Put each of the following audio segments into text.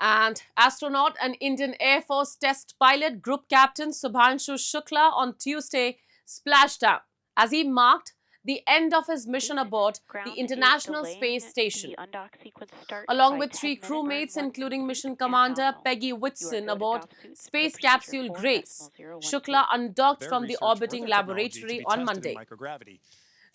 And astronaut and Indian Air Force test pilot Group Captain Subhanshu Shukla on Tuesday splashed down as he marked the end of his mission aboard the International Space Station. Along with 3 crewmates, including mission commander Peggy Whitson aboard space capsule Grace, Shukla undocked from the orbiting laboratory on Monday.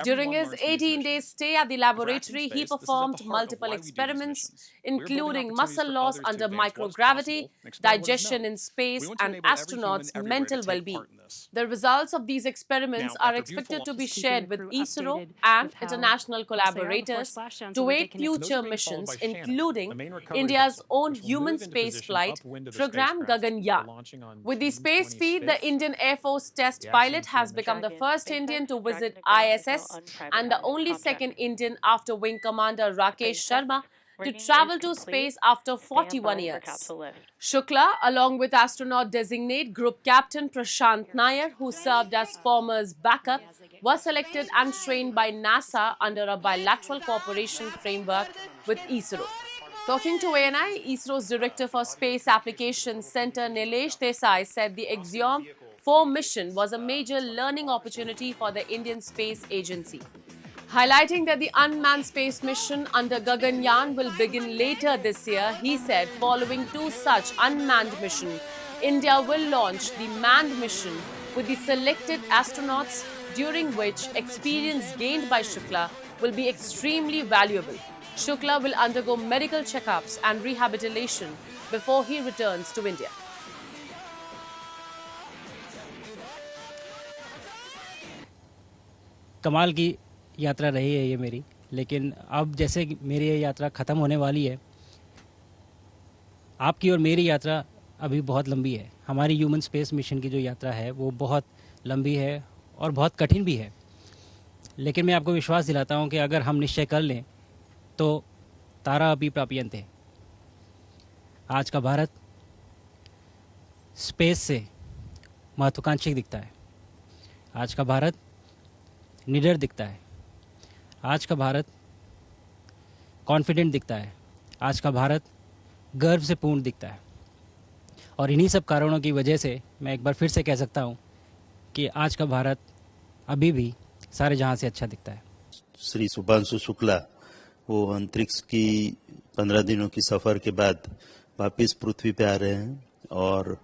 During his 18-day stay at the laboratory, he performed multiple experiments, including muscle loss under microgravity, digestion in space, and astronauts' mental well-being. The results of these experiments are expected to be shared with ISRO and international collaborators to aid future missions, including India's own human space flight program Gaganyaan. With the space feed, the Indian Air Force test pilot has become the first Indian to visit ISS and the only second Indian after Wing Commander Rakesh Sharma to travel to space after 41 years. Shukla, along with astronaut-designate Group Captain Prashant Nair, who served as former's backup, was selected and trained by NASA under a bilateral cooperation framework with ISRO. Talking to ANI, ISRO's Director for Space Applications Center, Nilesh Desai, said the Axiom 4 mission was a major learning opportunity for the Indian Space Agency. Highlighting that the unmanned space mission under Gaganyaan will begin later this year, he said following 2 such unmanned missions, India will launch the manned mission with the selected astronauts, during which experience gained by Shukla will be extremely valuable. Shukla will undergo medical checkups and rehabilitation before he returns to India. कमाल की यात्रा रही है ये मेरी, लेकिन अब जैसे मेरी ये यात्रा ख़त्म होने वाली है, आपकी और मेरी यात्रा अभी बहुत लंबी है। हमारी ह्यूमन स्पेस मिशन की जो यात्रा है वो बहुत लंबी है और बहुत कठिन भी है, लेकिन मैं आपको विश्वास दिलाता हूँ कि अगर हम निश्चय कर लें तो तारा अभी प्राप्यन्ते। आज का भारत स्पेस से महत्वाकांक्षी दिखता है। आज का भारत निडर दिखता है। आज का भारत कॉन्फिडेंट दिखता है। आज का भारत गर्व से पूर्ण दिखता है। और इन्हीं सब कारणों की वजह से मैं एक बार फिर से कह सकता हूँ कि आज का भारत अभी भी सारे जहां से अच्छा दिखता है। श्री सुभांशु शुक्ला वो अंतरिक्ष की 15 दिनों की सफ़र के बाद वापस पृथ्वी पे आ रहे हैं और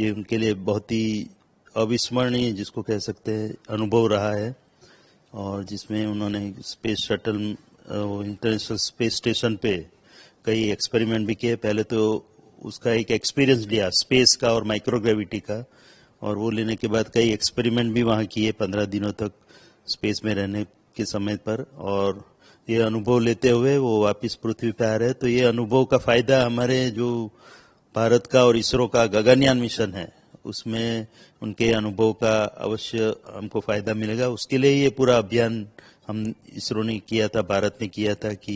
ये उनके लिए बहुत ही अविस्मरणीय, जिसको कह सकते हैं, अनुभव रहा है। और जिसमें उन्होंने space shuttle international space station पे कई एक्सपेरिमेंट भी किए। पहले तो उसका एक एक्सपीरियंस लिया स्पेस का और माइक्रोग्रेविटी का, और वो लेने के बाद कई एक्सपेरिमेंट भी वहाँ किए 15 दिनों तक स्पेस में रहने के समय पर। और ये अनुभव लेते हुए वो वापस पृथ्वी पे आ रहे हैं। तो ये अनुभव का फ़ायदा हमारे जो भारत का और इसरो का गगनयान मिशन है उसमें उनके अनुभव का अवश्य हमको फ़ायदा मिलेगा। उसके लिए ये पूरा अभियान हम इसरो ने किया था, भारत ने किया था कि